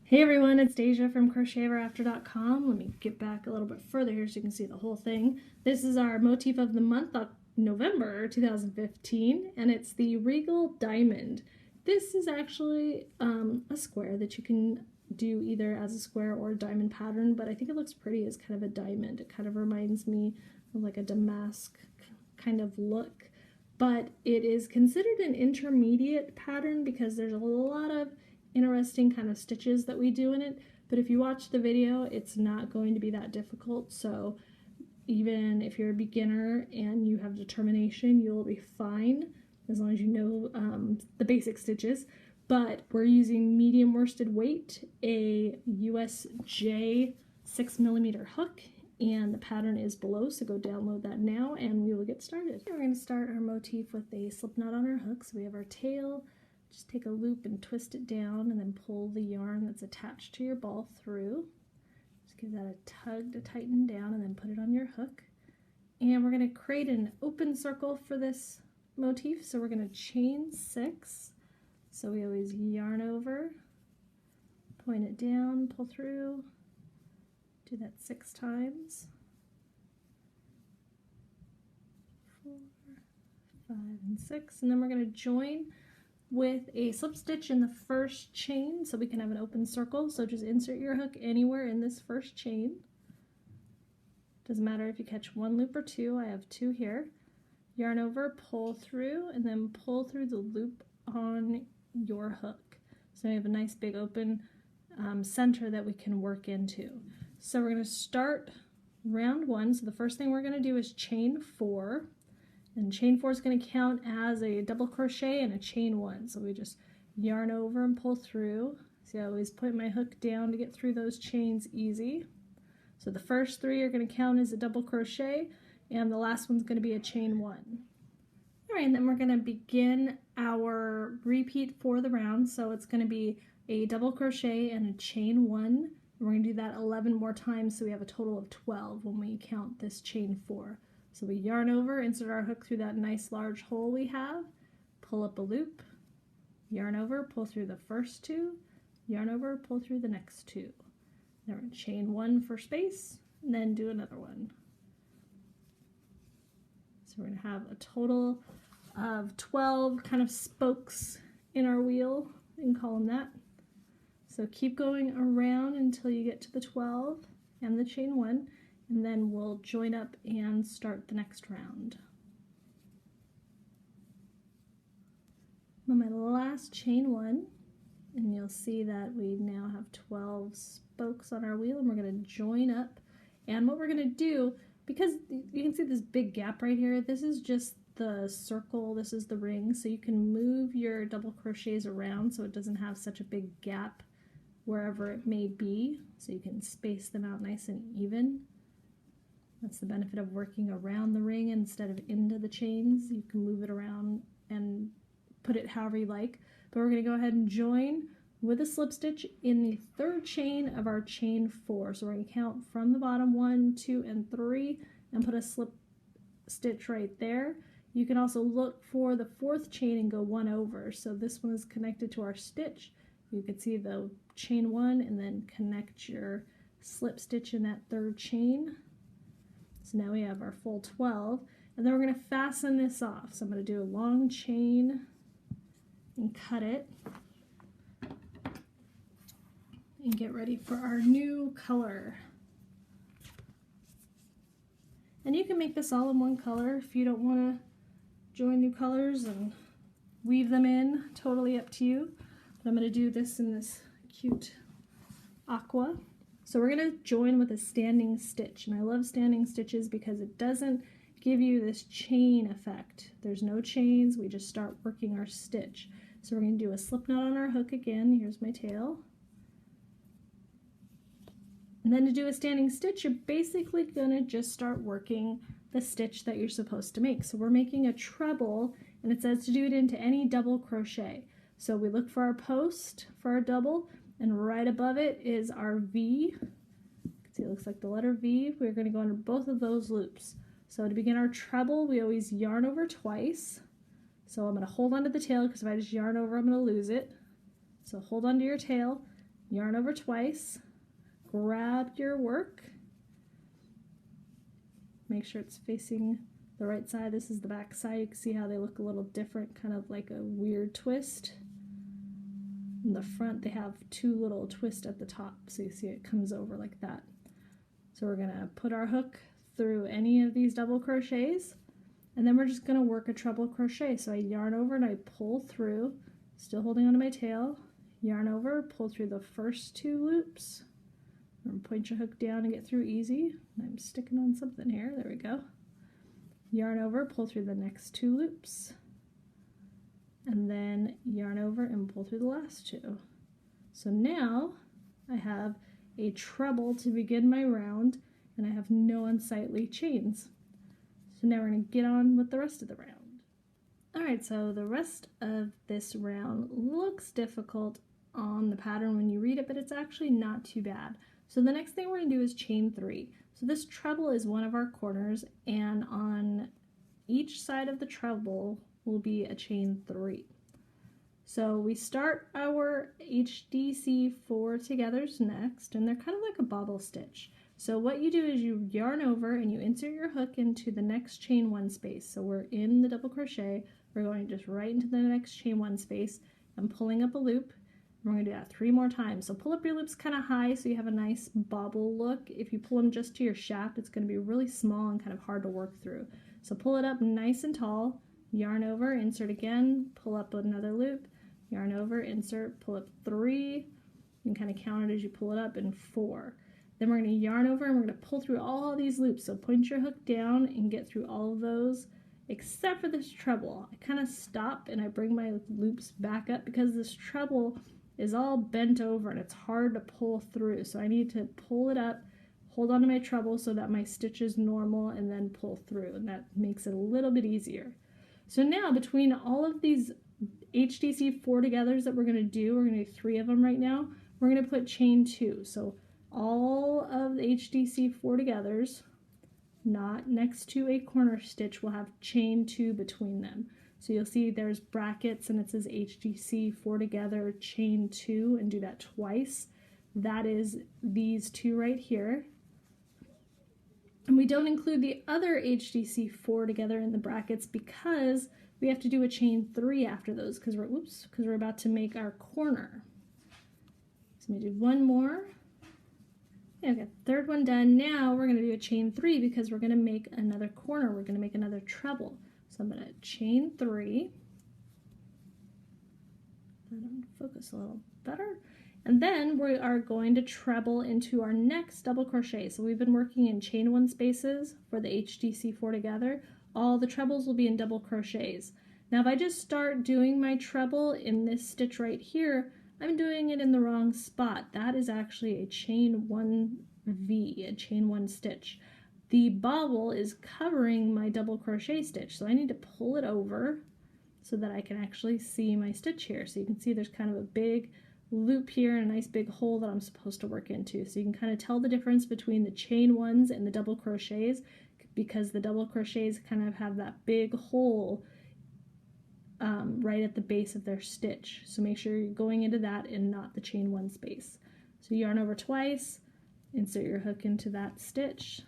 Hey everyone, it's Deja from CrochetEverAfter.com. Let me get back a little bit further here so you can see the whole thing. This is our motif of the month of November 2015, and it's the Regal Diamond. This is actually a square that you can do either as a square or a diamond pattern, but I think it looks pretty as kind of a diamond. It kind of reminds me of like a damask kind of look, but it is considered an intermediate pattern because there's a lot of interesting kind of stitches that we do in it, but if you watch the video it's not going to be that difficult. So even if you're a beginner and you have determination, you'll be fine as long as you know the basic stitches. But we're using medium worsted weight, a USJ 6mm hook, and the pattern is below, so go download that now and we will get started. We're going to start our motif with a slip knot on our hook. So we have our tail. Just take a loop and twist it down and then pull the yarn that's attached to your ball through. Just give that a tug to tighten down and then put it on your hook. And we're going to create an open circle for this motif. So we're going to chain 6. So we always yarn over, point it down, pull through, do that 6 times. 4, 5, and 6. And then we're going to join with a slip stitch in the first chain so we can have an open circle. So just insert your hook anywhere in this first chain. Doesn't matter if you catch 1 loop or 2. I have 2 here. Yarn over, pull through, and then pull through the loop on your hook. So we have a nice big open center that we can work into. So we're going to start round 1. So the first thing we're going to do is chain 4. And chain 4 is going to count as a double crochet and a chain 1. So we just yarn over and pull through. See, I always put my hook down to get through those chains easy. So the first 3 are going to count as a double crochet, and the last one's going to be a chain 1. All right, and then we're going to begin our repeat for the round. So it's going to be a double crochet and a chain 1. And we're going to do that 11 more times, so we have a total of 12 when we count this chain 4. So we yarn over, insert our hook through that nice large hole we have, pull up a loop, yarn over, pull through the first 2, yarn over, pull through the next 2. Then we're going to chain 1 for space, and then do another one. So we're going to have a total of 12 kind of spokes in our wheel, we can call them that. So keep going around until you get to the 12 and the chain 1. And then we'll join up and start the next round. On my last chain 1, and you'll see that we now have 12 spokes on our wheel, and we're going to join up. And what we're going to do, because you can see this big gap right here, this is just the circle, this is the ring, so you can move your double crochets around so it doesn't have such a big gap wherever it may be, so you can space them out nice and even. That's the benefit of working around the ring instead of into the chains. You can move it around and put it however you like. But we're going to go ahead and join with a slip stitch in the 3rd chain of our chain 4. So we're going to count from the bottom 1, 2, and 3 and put a slip stitch right there. You can also look for the 4th chain and go 1 over. So this one is connected to our stitch. You can see the chain 1 and then connect your slip stitch in that 3rd chain. So now we have our full 12, and then we're going to fasten this off. So I'm going to do a long chain and cut it and get ready for our new color. And you can make this all in one color if you don't want to join new colors and weave them in, totally up to you. But I'm going to do this in this cute aqua. So we're going to join with a standing stitch, and I love standing stitches because it doesn't give you this chain effect. There's no chains, we just start working our stitch. So we're going to do a slip knot on our hook again. Here's my tail. And then to do a standing stitch, you're basically going to just start working the stitch that you're supposed to make. So we're making a treble, and it says to do it into any double crochet. So we look for our post for our double, and right above it is our V. You can see it looks like the letter V. We're going to go under both of those loops. So to begin our treble, we always yarn over twice. So I'm going to hold onto the tail because if I just yarn over, I'm going to lose it. So hold onto your tail, yarn over twice, grab your work, make sure it's facing the right side. This is the back side. You can see how they look a little different, kind of like a weird twist. In the front they have two little twists at the top, so you see it comes over like that. So we're going to put our hook through any of these double crochets, and then we're just going to work a treble crochet. So I yarn over and I pull through, still holding onto my tail, yarn over, pull through the first two loops, and point your hook down and get through easy. I'm sticking on something here, there we go. Yarn over, pull through the next two loops, and then yarn over and pull through the last two. So now I have a treble to begin my round, and I have no unsightly chains. So now we're going to get on with the rest of the round. Alright, so the rest of this round looks difficult on the pattern when you read it, but it's actually not too bad. So the next thing we're going to do is chain 3. So this treble is one of our corners, and on each side of the treble will be a chain 3. So we start our HDC 4 togethers next, and they're kind of like a bobble stitch. So what you do is you yarn over and you insert your hook into the next chain 1 space. So we're in the double crochet, we're going just right into the next chain 1 space and pulling up a loop. We're going to do that 3 more times. So pull up your loops kind of high so you have a nice bobble look. If you pull them just to your shaft, it's going to be really small and kind of hard to work through. So pull it up nice and tall, yarn over, insert again, pull up another loop, yarn over, insert, pull up 3, you can kind of count it as you pull it up, and 4. Then we're going to yarn over and we're going to pull through all these loops. So point your hook down and get through all of those, except for this treble. I kind of stop and I bring my loops back up because this treble is all bent over and it's hard to pull through. So I need to pull it up, hold on to my treble so that my stitch is normal, and then pull through, and that makes it a little bit easier. So now between all of these HDC 4 togethers that we're going to do 3 of them right now, we're going to put chain 2. So all of the HDC 4 togethers, not next to a corner stitch, will have chain 2 between them. So you'll see there's brackets and it says HDC 4 together, chain 2, and do that twice. That is these two right here. And we don't include the other HDC 4 together in the brackets because we have to do a chain 3 after those because we're about to make our corner. So I'm going to do one more. Okay, third one done. Now we're going to do a chain 3 because we're going to make another corner. We're going to make another treble. So I'm going to chain 3. That'll focus a little better. And then we are going to treble into our next double crochet. So we've been working in chain 1 spaces for the HDC 4 together. All the trebles will be in double crochets. Now if I just start doing my treble in this stitch right here, I'm doing it in the wrong spot. That is actually a chain 1V, a chain 1 stitch. The bobble is covering my double crochet stitch, so I need to pull it over so that I can actually see my stitch here. So you can see there's kind of a big loop here and a nice big hole that I'm supposed to work into. So you can kind of tell the difference between the chain 1s and the double crochets because the double crochets kind of have that big hole right at the base of their stitch. So make sure you're going into that and not the chain 1 space. So yarn over twice, insert your hook into that stitch,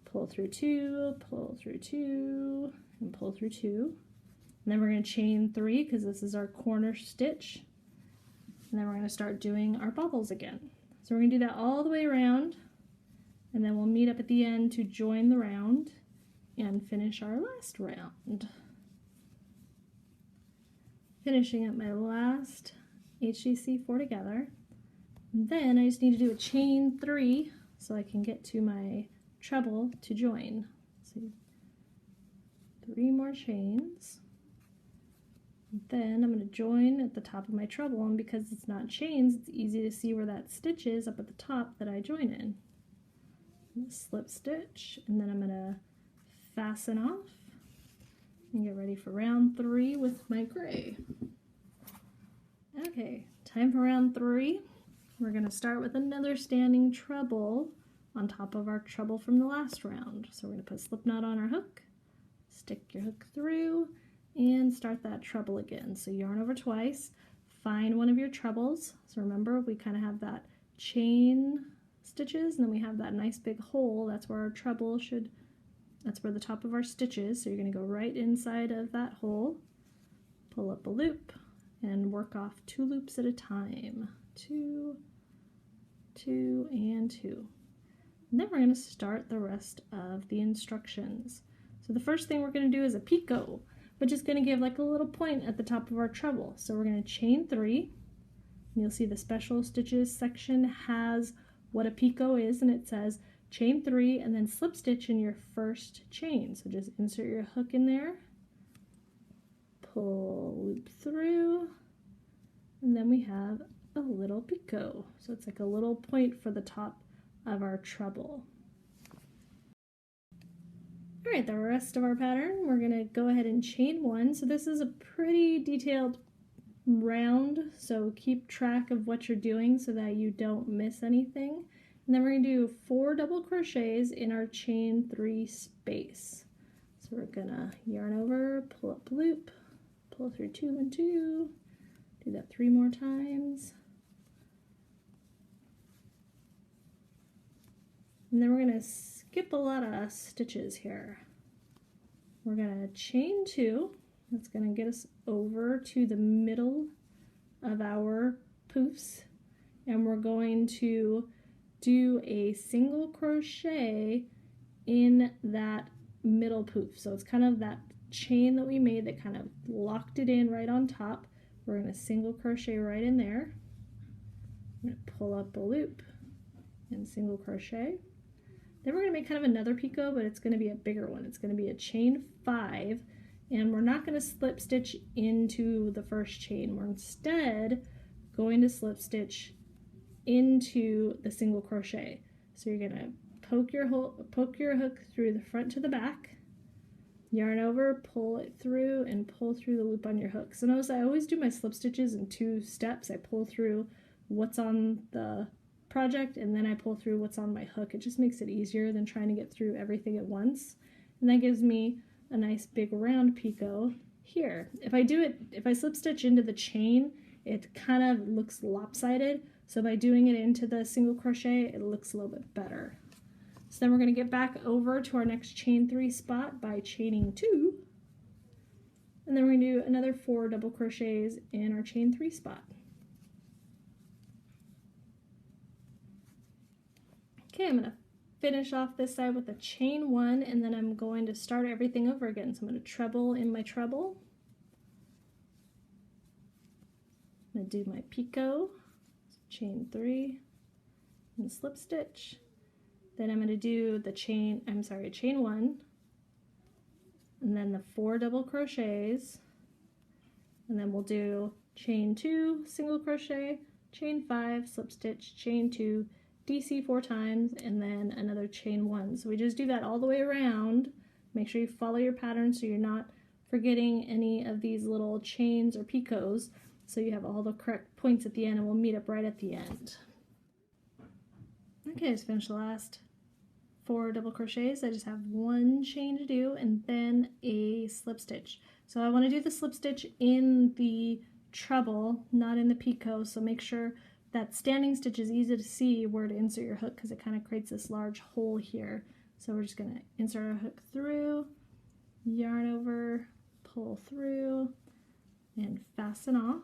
pull through 2, pull through 2, and pull through 2. And then we're going to chain 3 because this is our corner stitch. And then we're going to start doing our bobbles again. So we're going to do that all the way around, and then we'll meet up at the end to join the round and finish our last round. Finishing up my last HDC 4 together. And then I just need to do a chain 3 so I can get to my treble to join. So 3 more chains. Then I'm going to join at the top of my treble, and because it's not chains, it's easy to see where that stitch is up at the top that I join in. Slip stitch, and then I'm going to fasten off and get ready for round 3 with my gray. Okay, time for round 3. We're going to start with another standing treble on top of our treble from the last round. So we're going to put a slip knot on our hook, stick your hook through, and start that treble again. So yarn over twice, find one of your trebles. So remember, we kind of have that chain stitches, and then we have that nice big hole. That's where our treble should, that's where the top of our stitch is. So you're going to go right inside of that hole, pull up a loop, and work off 2 loops at a time. 2, 2, and 2. And then we're going to start the rest of the instructions. So the first thing we're going to do is a picot, which is going to give like a little point at the top of our treble. So we're going to chain 3, and you'll see the special stitches section has what a picot is, and it says chain 3 and then slip stitch in your first chain. So just insert your hook in there, pull, loop through, and then we have a little picot. So it's like a little point for the top of our treble. All right, the rest of our pattern, we're gonna go ahead and chain 1. So this is a pretty detailed round, so keep track of what you're doing so that you don't miss anything. And then we're gonna do 4 double crochets in our chain 3 space. So we're gonna yarn over, pull up loop, pull through 2 and 2, do that 3 more times. And then we're gonna skip a lot of stitches here. We're gonna chain 2. That's gonna get us over to the middle of our poofs, and we're going to do a single crochet in that middle poof. So it's kind of that chain that we made that kind of locked it in right on top. We're gonna single crochet right in there. I'm gonna pull up a loop and single crochet. Then we're going to make kind of another picot, but it's going to be a bigger one. It's going to be a chain 5, and we're not going to slip stitch into the first chain. We're instead going to slip stitch into the single crochet. So you're going to poke your hook through the front to the back, yarn over, pull it through, and pull through the loop on your hook. So notice I always do my slip stitches in 2 steps. I pull through what's on the project, and then I pull through what's on my hook. It just makes it easier than trying to get through everything at once. And that gives me a nice big round picot here. If I slip stitch into the chain, it kind of looks lopsided. So by doing it into the single crochet, it looks a little bit better. So then we're going to get back over to our next chain 3 spot by chaining 2. And then we're going to do another 4 double crochets in our chain 3 spot. Okay, I'm going to finish off this side with a chain 1, and then I'm going to start everything over again. So I'm going to treble in my treble. I'm going to do my picot, chain 3, and slip stitch. Then I'm going to do the chain 1, and then the 4 double crochets, and then we'll do chain 2, single crochet, chain 5, slip stitch, chain 2, DC 4 times, and then another chain 1. So we just do that all the way around. Make sure you follow your pattern so you're not forgetting any of these little chains or picots, so you have all the correct points at the end, and we'll meet up right at the end. Okay, just finished the last 4 double crochets. I just have 1 chain to do and then a slip stitch. So I want to do the slip stitch in the treble, not in the picot, so make sure that standing stitch is easy to see where to insert your hook, because it kind of creates this large hole here. So we're just going to insert our hook through, yarn over, pull through, and fasten off.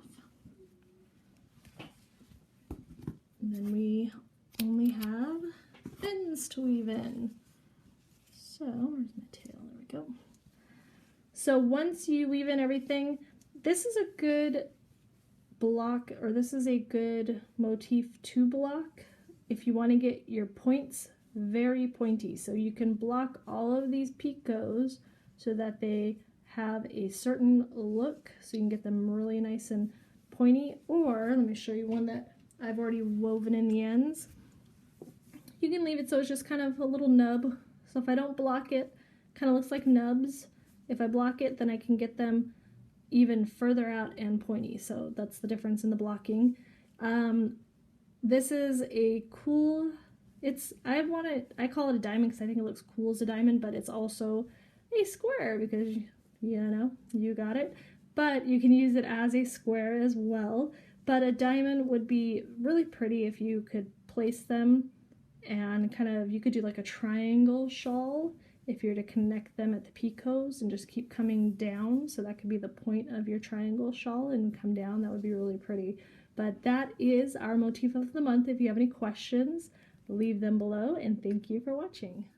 And then we only have ends to weave in. So where's my tail? There we go. So once you weave in everything, this is a good block, or this is a good motif to block if you want to get your points very pointy. So you can block all of these picots so that they have a certain look, so you can get them really nice and pointy. Or let me show you one that I've already woven in the ends. You can leave it so it's just kind of a little nub. So if I don't block it, kind of looks like nubs. If I block it, then I can get them even further out and pointy. So that's the difference in the blocking. This is a cool, I call it a diamond because I think it looks cool as a diamond, but it's also a square because, you know, you got it. But you can use it as a square as well. But a diamond would be really pretty if you could place them and kind of, you could do like a triangle shawl if you're to connect them at the picots and just keep coming down. So that could be the point of your triangle shawl and come down. That would be really pretty. But that is our motif of the month. If you have any questions, leave them below, and thank you for watching.